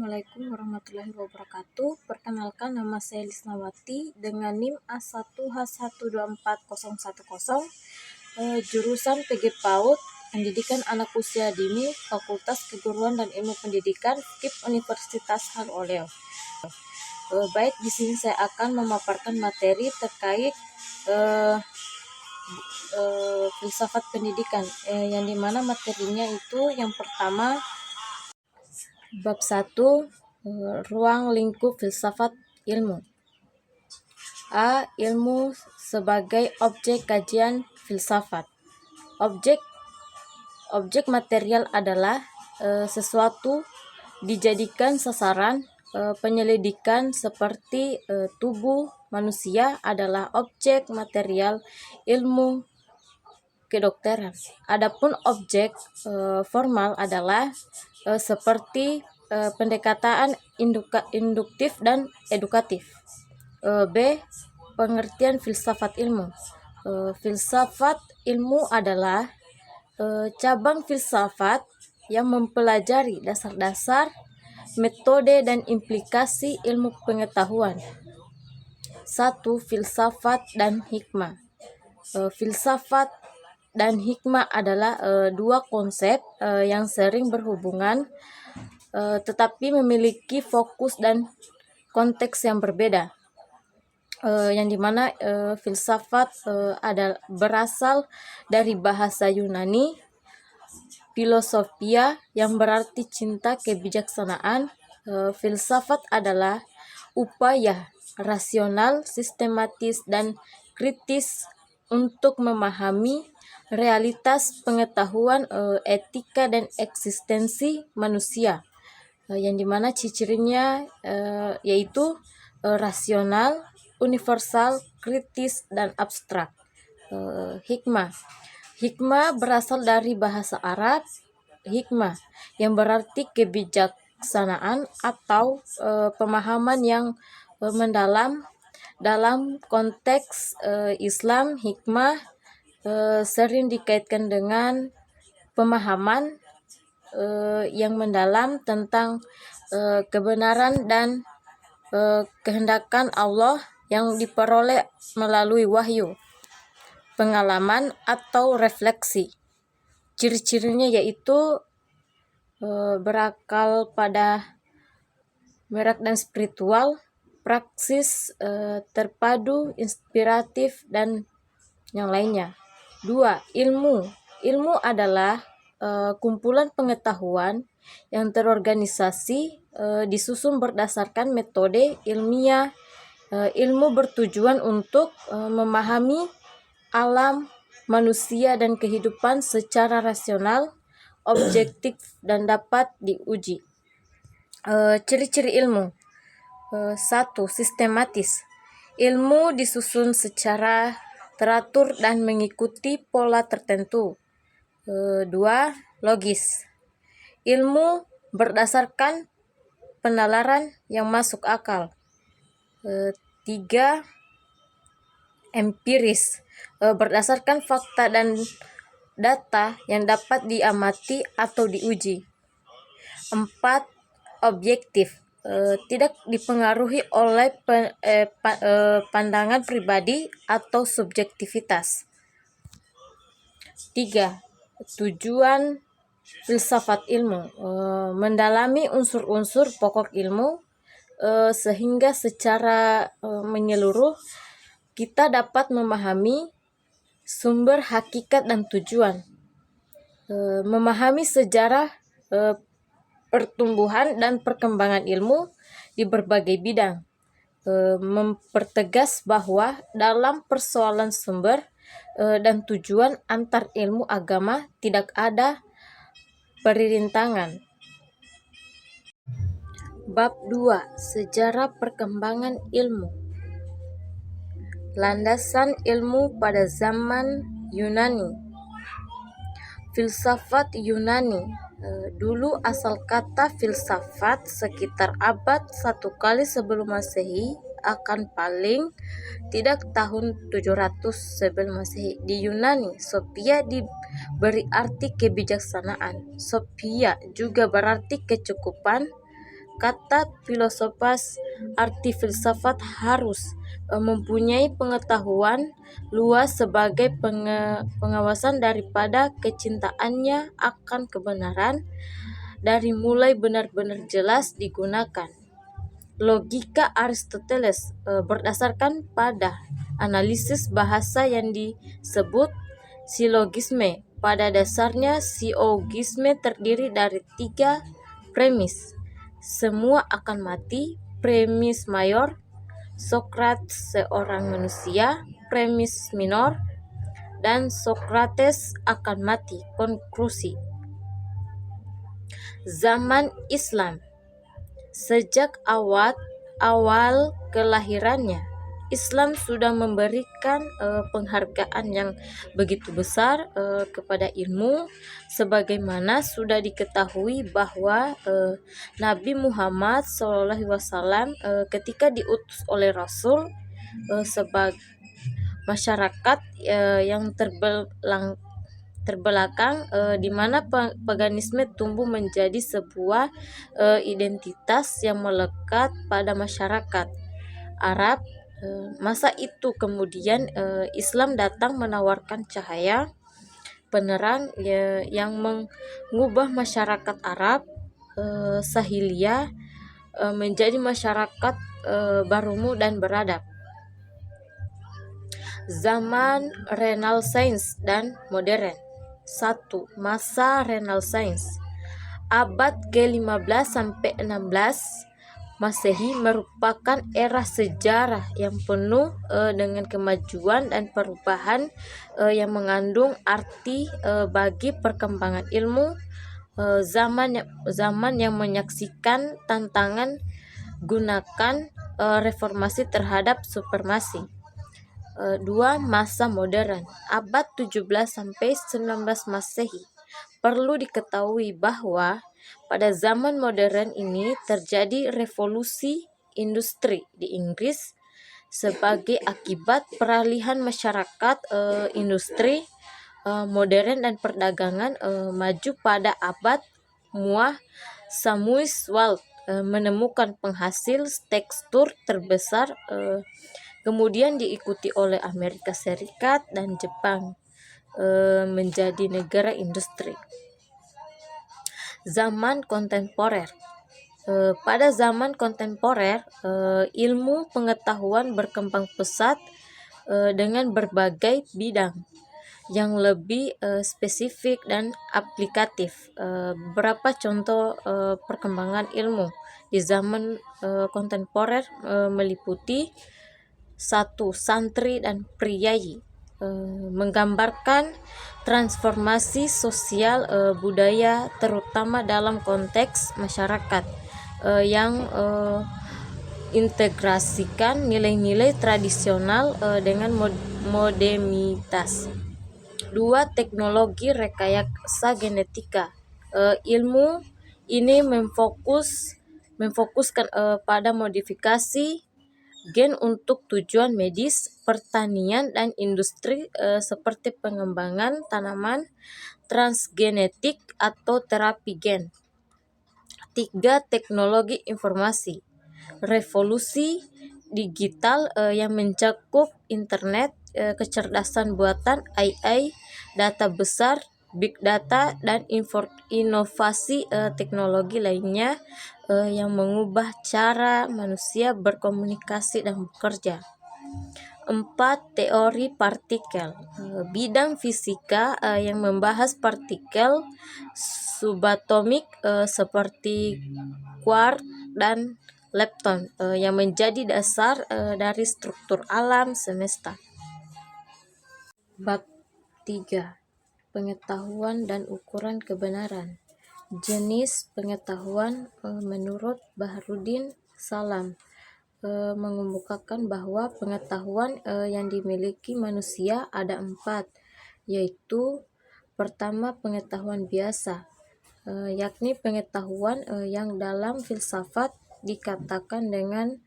Assalamualaikum warahmatullahi wabarakatuh. Perkenalkan, nama saya Lisnawati dengan NIM A1H124010, jurusan PG PAUD, Pendidikan Anak Usia Dini, Fakultas Keguruan dan Ilmu Pendidikan, FKIP Universitas Haloleo. Baik, di sini saya akan memaparkan materi terkait filsafat pendidikan, yang dimana materinya itu yang pertama bab 1, ruang lingkup filsafat ilmu. A. Ilmu sebagai objek kajian filsafat. Objek material adalah sesuatu dijadikan sasaran penyelidikan, seperti tubuh manusia adalah objek material ilmu kedokteran. Adapun objek formal adalah seperti pendekatan induktif dan edukatif. B. Pengertian filsafat ilmu. Filsafat ilmu adalah cabang filsafat yang mempelajari dasar-dasar, metode, dan implikasi ilmu pengetahuan. 1. Filsafat dan hikmah. Filsafat dan hikmah adalah dua konsep yang sering berhubungan, tetapi memiliki fokus dan konteks yang berbeda. Yang dimana filsafat berasal dari bahasa Yunani philosophia, yang berarti cinta kebijaksanaan. Filsafat adalah upaya rasional, sistematis, dan kritis untuk memahami realitas pengetahuan, etika, dan eksistensi manusia, yang dimana ciri-cirinya yaitu rasional, universal, kritis, dan abstrak. Hikmah berasal dari bahasa Arab hikmah, yang berarti kebijaksanaan atau pemahaman yang mendalam. Dalam konteks Islam, hikmah sering dikaitkan dengan pemahaman yang mendalam tentang kebenaran dan kehendakan Allah yang diperoleh melalui wahyu, pengalaman, atau refleksi. Ciri-cirinya yaitu berakal pada merak dan spiritual, praksis terpadu, inspiratif, dan yang lainnya. 2. Ilmu adalah kumpulan pengetahuan yang terorganisasi, disusun berdasarkan metode ilmiah. Ilmu bertujuan untuk memahami alam, manusia, dan kehidupan secara rasional, objektif, dan dapat diuji. Ciri-ciri ilmu. 1. Sistematis. Ilmu disusun secara teratur dan mengikuti pola tertentu. 2. Logis. Ilmu berdasarkan penalaran yang masuk akal. 3. Empiris. Berdasarkan fakta dan data yang dapat diamati atau diuji. 4. Objektif. Tidak dipengaruhi oleh pandangan pribadi atau subjektivitas. 3. Tujuan filsafat ilmu. Mendalami unsur-unsur pokok ilmu sehingga secara menyeluruh kita dapat memahami sumber, hakikat, dan tujuan. Memahami sejarah pertumbuhan dan perkembangan ilmu di berbagai bidang. Mempertegas bahwa dalam persoalan sumber dan tujuan antar ilmu agama tidak ada perintangan. Bab 2. Sejarah perkembangan ilmu. Landasan ilmu pada zaman Yunani. Filsafat Yunani. Dulu asal kata filsafat sekitar abad 1 kali sebelum Masehi, akan paling tidak tahun 700 sebelum Masehi. Di Yunani, Sophia diberi arti kebijaksanaan. Sophia juga berarti kecukupan, kata filosofis arti filsafat harus mempunyai pengetahuan luas sebagai pengawasan daripada kecintaannya akan kebenaran dari mulai benar-benar jelas digunakan. Logika Aristoteles berdasarkan pada analisis bahasa yang disebut silogisme. Pada dasarnya silogisme terdiri dari 3 premis. Semua akan mati, premis mayor, Sokrates seorang manusia, premis minor, dan Sokrates akan mati, konklusi. Zaman Islam. Sejak awal kelahirannya, Islam sudah memberikan penghargaan yang begitu besar kepada ilmu, sebagaimana sudah diketahui bahwa Nabi Muhammad SAW ketika diutus oleh Rasul sebagai masyarakat yang terbelakang di mana paganisme tumbuh menjadi sebuah identitas yang melekat pada masyarakat Arab. Masa itu kemudian Islam datang menawarkan cahaya penerang yang mengubah masyarakat Arab Sahiliyah menjadi masyarakat berumur dan beradab. Zaman Renaissance dan modern. 1. Masa Renaissance. Abad ke-15 sampai 16 Masehi merupakan era sejarah yang penuh dengan kemajuan dan perubahan yang mengandung arti bagi perkembangan ilmu. Zaman yang menyaksikan tantangan gunakan reformasi terhadap supremasi. 2. Masa modern, abad 17 sampai 19 Masehi. Perlu diketahui bahwa pada zaman modern ini terjadi revolusi industri di Inggris sebagai akibat peralihan masyarakat industri modern dan perdagangan maju. Pada abad Muah, Samuel Walt menemukan penghasil tekstur terbesar, kemudian diikuti oleh Amerika Serikat dan Jepang menjadi negara industri. Zaman kontemporer. Pada zaman kontemporer, ilmu pengetahuan berkembang pesat dengan berbagai bidang yang lebih spesifik dan aplikatif. Beberapa contoh perkembangan ilmu di zaman kontemporer meliputi 1. Santri dan priyayi, menggambarkan transformasi sosial budaya terutama dalam konteks masyarakat yang integrasikan nilai-nilai tradisional dengan modernitas. 2. Teknologi rekayasa genetika. Ilmu ini memfokuskan pada modifikasi gen untuk tujuan medis, pertanian, dan industri seperti pengembangan tanaman transgenetik atau terapi gen. 3. Teknologi informasi. Revolusi digital yang mencakup internet, kecerdasan buatan AI, data besar, big data, dan inovasi teknologi lainnya yang mengubah cara manusia berkomunikasi dan bekerja. 4. Teori partikel. Bidang fisika yang membahas partikel subatomik seperti quark dan lepton yang menjadi dasar dari struktur alam semesta. Bab 3. Pengetahuan dan ukuran kebenaran. Jenis pengetahuan menurut Baharudin Salam mengemukakan bahwa pengetahuan yang dimiliki manusia ada 4, yaitu pertama pengetahuan biasa, yakni pengetahuan yang dalam filsafat dikatakan dengan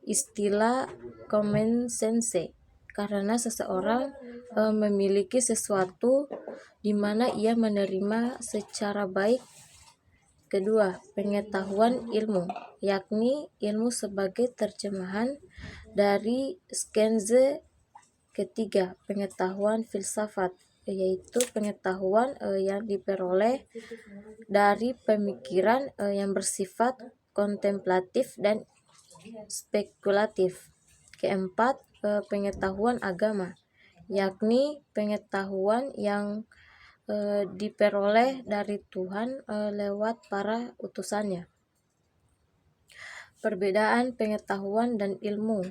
istilah common sense, karena seseorang memiliki sesuatu di mana ia menerima secara baik Kedua, pengetahuan ilmu, yakni ilmu sebagai terjemahan dari Skenze. Ketiga, pengetahuan filsafat, yaitu pengetahuan yang diperoleh dari pemikiran yang bersifat kontemplatif dan spekulatif. Keempat, pengetahuan agama, yakni pengetahuan yang diperoleh dari Tuhan lewat para utusannya. Perbedaan pengetahuan dan ilmu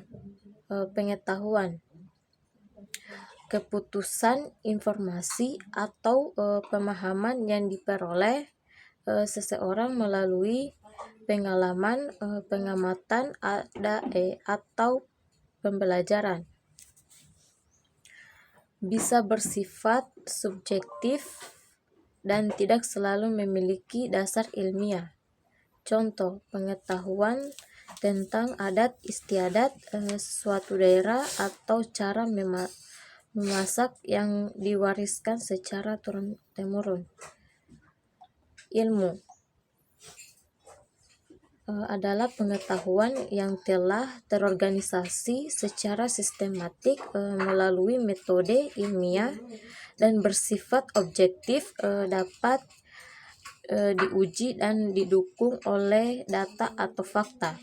pengetahuan. Keputusan informasi atau pemahaman yang diperoleh seseorang melalui pengalaman, pengamatan atau pembelajaran. Bisa bersifat subjektif dan tidak selalu memiliki dasar ilmiah. Contoh, pengetahuan tentang adat istiadat suatu daerah atau cara memasak yang diwariskan secara turun-temurun. Ilmu adalah pengetahuan yang telah terorganisasi secara sistematik melalui metode ilmiah dan bersifat objektif, dapat diuji dan didukung oleh data atau fakta.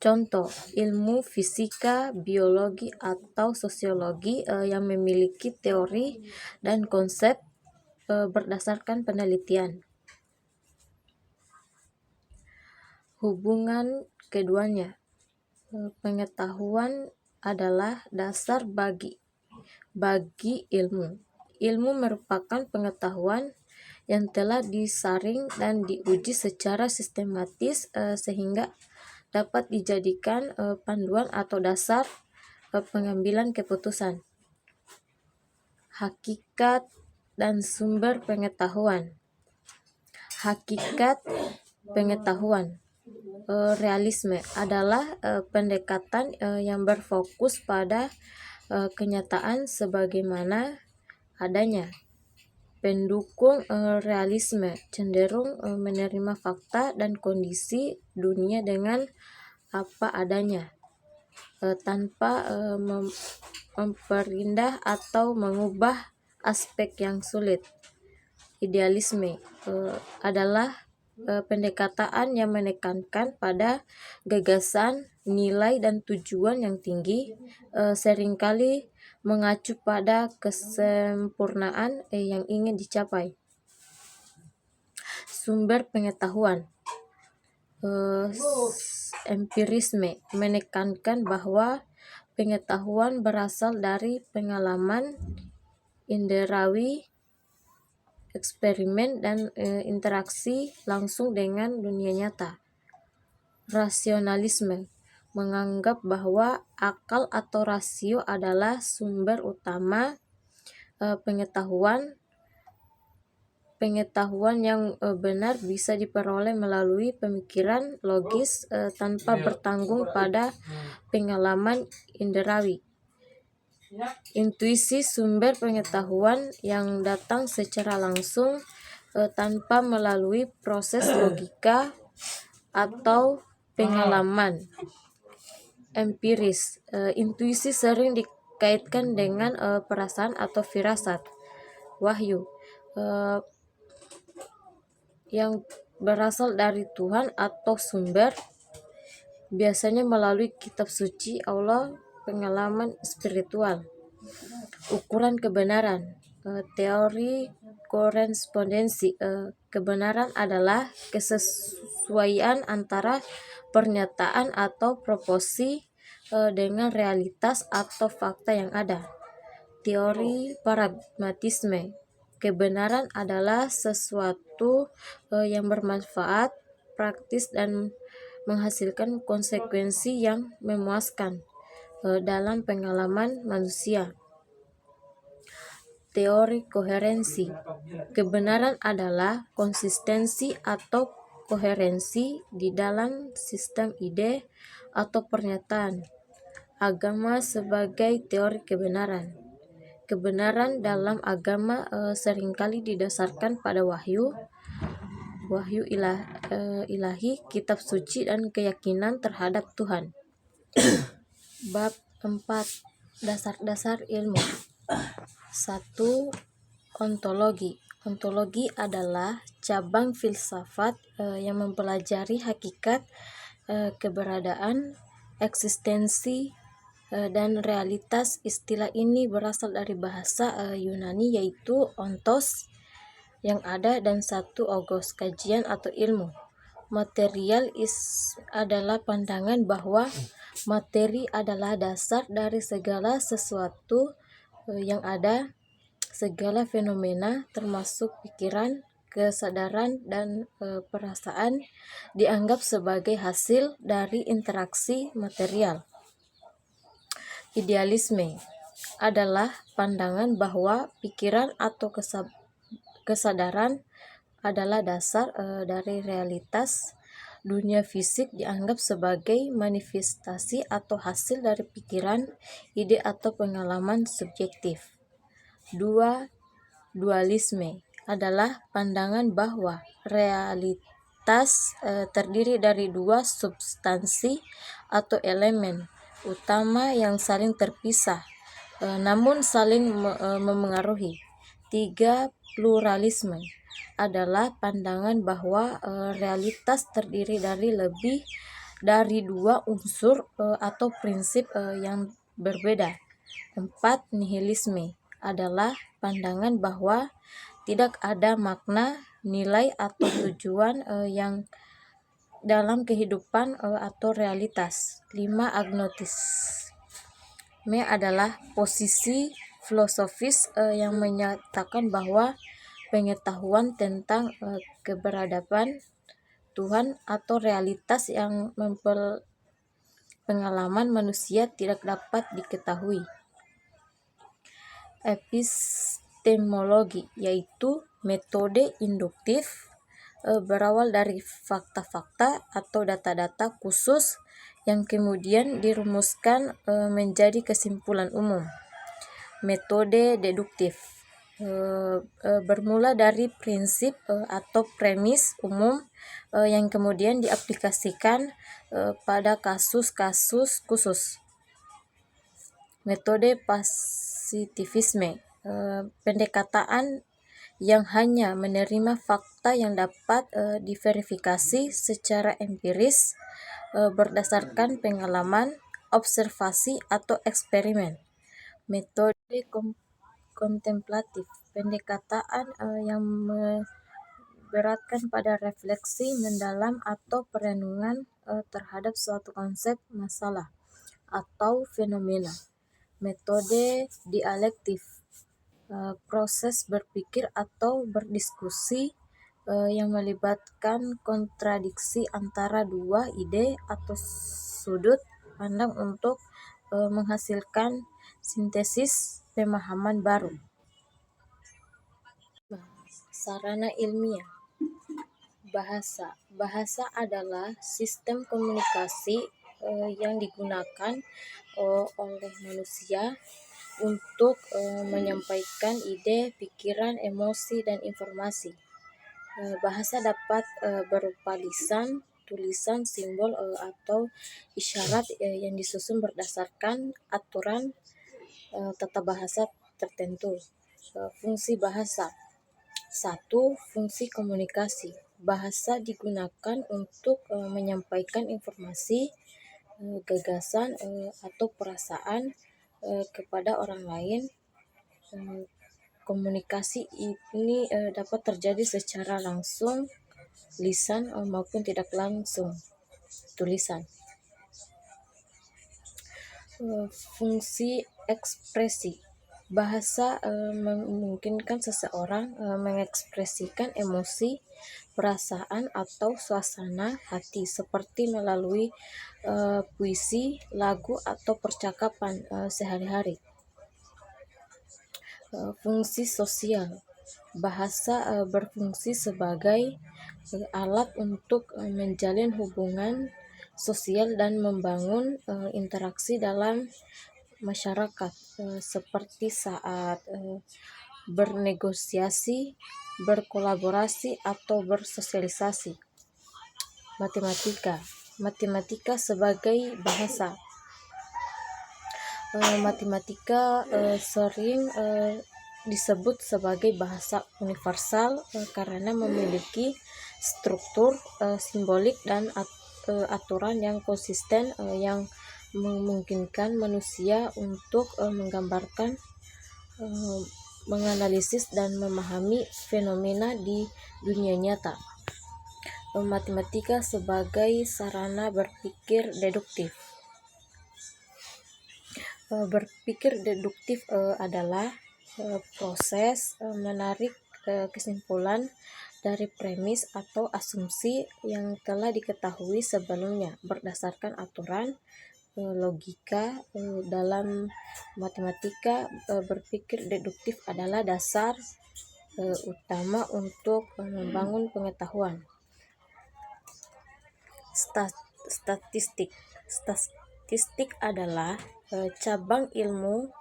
Contoh, ilmu fisika, biologi, atau sosiologi yang memiliki teori dan konsep berdasarkan penelitian. Hubungan keduanya, pengetahuan adalah dasar bagi ilmu. Ilmu merupakan pengetahuan yang telah disaring dan diuji secara sistematis sehingga dapat dijadikan panduan atau dasar pengambilan keputusan. Hakikat dan sumber pengetahuan. Hakikat pengetahuan. Realisme adalah pendekatan yang berfokus pada kenyataan sebagaimana adanya. Pendukung realisme cenderung menerima fakta dan kondisi dunia dengan apa adanya, tanpa memperindah atau mengubah aspek yang sulit. Idealisme adalah pendekatan yang menekankan pada gagasan, nilai, dan tujuan yang tinggi, seringkali mengacu pada kesempurnaan yang ingin dicapai. Sumber pengetahuan. Empirisme menekankan bahwa pengetahuan berasal dari pengalaman inderawi, eksperimen, dan interaksi langsung dengan dunia nyata. Rasionalisme menganggap bahwa akal atau rasio adalah sumber utama pengetahuan. Pengetahuan yang benar bisa diperoleh melalui pemikiran logis tanpa bertanggung pada pengalaman inderawi. Intuisi sumber pengetahuan yang datang secara langsung tanpa melalui proses logika atau pengalaman. Empiris, intuisi sering dikaitkan dengan perasaan atau firasat. Wahyu, yang berasal dari Tuhan atau sumber, biasanya melalui kitab suci Allah, pengalaman spiritual. Ukuran kebenaran. Teori korespondensi. Kebenaran adalah kesesuaian antara pernyataan atau proposi dengan realitas atau fakta yang ada. Teori pragmatisme. Kebenaran adalah sesuatu yang bermanfaat, praktis, dan menghasilkan konsekuensi yang memuaskan dalam pengalaman manusia. Teori koherensi. Kebenaran adalah konsistensi atau koherensi di dalam sistem ide atau pernyataan. Agama sebagai teori kebenaran. Kebenaran dalam agama seringkali didasarkan pada wahyu, wahyu ilahi, kitab suci, dan keyakinan terhadap Tuhan. Bab 4. Dasar-dasar ilmu. 1. Ontologi. Ontologi adalah cabang filsafat yang mempelajari hakikat, keberadaan, eksistensi, dan realitas. Istilah ini berasal dari bahasa Yunani, yaitu ontos, yang ada, dan ogos, kajian atau ilmu. Material adalah pandangan bahwa materi adalah dasar dari segala sesuatu yang ada. Segala fenomena, termasuk pikiran, kesadaran, dan perasaan, dianggap sebagai hasil dari interaksi material. Idealisme adalah pandangan bahwa pikiran atau kesadaran adalah dasar dari realitas. Dunia fisik dianggap sebagai manifestasi atau hasil dari pikiran, ide, atau pengalaman subjektif. 2. Dualisme adalah pandangan bahwa realitas terdiri dari dua substansi atau elemen utama yang saling terpisah, namun saling memengaruhi. 3. Pluralisme adalah pandangan bahwa realitas terdiri dari lebih dari dua unsur atau prinsip yang berbeda. 4. Nihilisme adalah pandangan bahwa tidak ada makna, nilai, atau tujuan yang dalam kehidupan atau realitas. 5. Agnotisme adalah posisi filosofis yang menyatakan bahwa pengetahuan tentang keberadaan Tuhan atau realitas yang pengalaman manusia tidak dapat diketahui. Epistemologi, yaitu metode induktif, berawal dari fakta-fakta atau data-data khusus yang kemudian dirumuskan menjadi kesimpulan umum. Metode deduktif bermula dari prinsip atau premis umum yang kemudian diaplikasikan pada kasus-kasus khusus. Metode positivisme, pendekatan yang hanya menerima fakta yang dapat diverifikasi secara empiris berdasarkan pengalaman, observasi, atau eksperimen. Metode kontemplatif, pendekatan yang beratkan pada refleksi mendalam atau perenungan terhadap suatu konsep, masalah, atau fenomena. Metode dialektif, proses berpikir atau berdiskusi yang melibatkan kontradiksi antara dua ide atau sudut pandang untuk menghasilkan sintesis pemahaman baru. Sarana ilmiah. Bahasa adalah sistem komunikasi yang digunakan oleh manusia untuk menyampaikan ide, pikiran, emosi, dan informasi. Bahasa dapat berupa lisan, tulisan, simbol, atau isyarat yang disusun berdasarkan aturan tata bahasa tertentu. Fungsi bahasa. 1. Fungsi komunikasi. Bahasa digunakan untuk menyampaikan informasi, gagasan, atau perasaan kepada orang lain. Komunikasi ini dapat terjadi secara langsung, lisan, maupun tidak langsung, tulisan. Fungsi ekspresi. Bahasa memungkinkan seseorang mengekspresikan emosi, perasaan, atau suasana hati seperti melalui puisi, lagu, atau percakapan sehari-hari. Fungsi sosial. Bahasa berfungsi sebagai alat untuk menjalin hubungan sosial dan membangun interaksi dalam masyarakat, seperti saat bernegosiasi, berkolaborasi, atau bersosialisasi. Matematika sebagai bahasa. Matematika sering disebut sebagai bahasa universal karena memiliki struktur simbolik dan aturan yang konsisten yang memungkinkan manusia untuk menggambarkan, menganalisis, dan memahami fenomena di dunia nyata. Matematika sebagai sarana berpikir deduktif. Berpikir deduktif adalah proses menarik kesimpulan dari premis atau asumsi yang telah diketahui sebelumnya berdasarkan aturan logika. Dalam matematika, berpikir deduktif adalah dasar utama untuk membangun pengetahuan. Statistik adalah cabang ilmu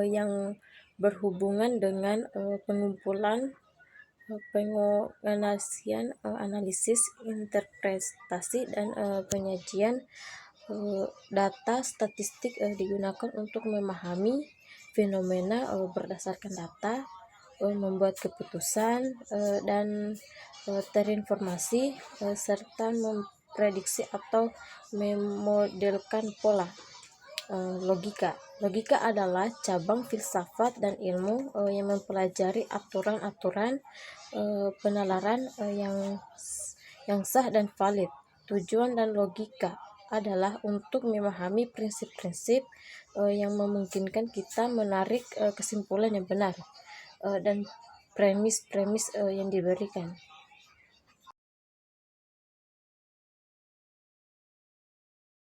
yang berhubungan dengan pengumpulan, penganalisan, analisis, interpretasi, dan penyajian data. Statistik digunakan untuk memahami fenomena berdasarkan data, membuat keputusan dan terinformasi, serta memprediksi atau memodelkan pola. Logika adalah cabang filsafat dan ilmu yang mempelajari aturan-aturan penalaran yang sah dan valid. Tujuan dan logika adalah untuk memahami prinsip-prinsip yang memungkinkan kita menarik kesimpulan yang benar dan premis-premis yang diberikan.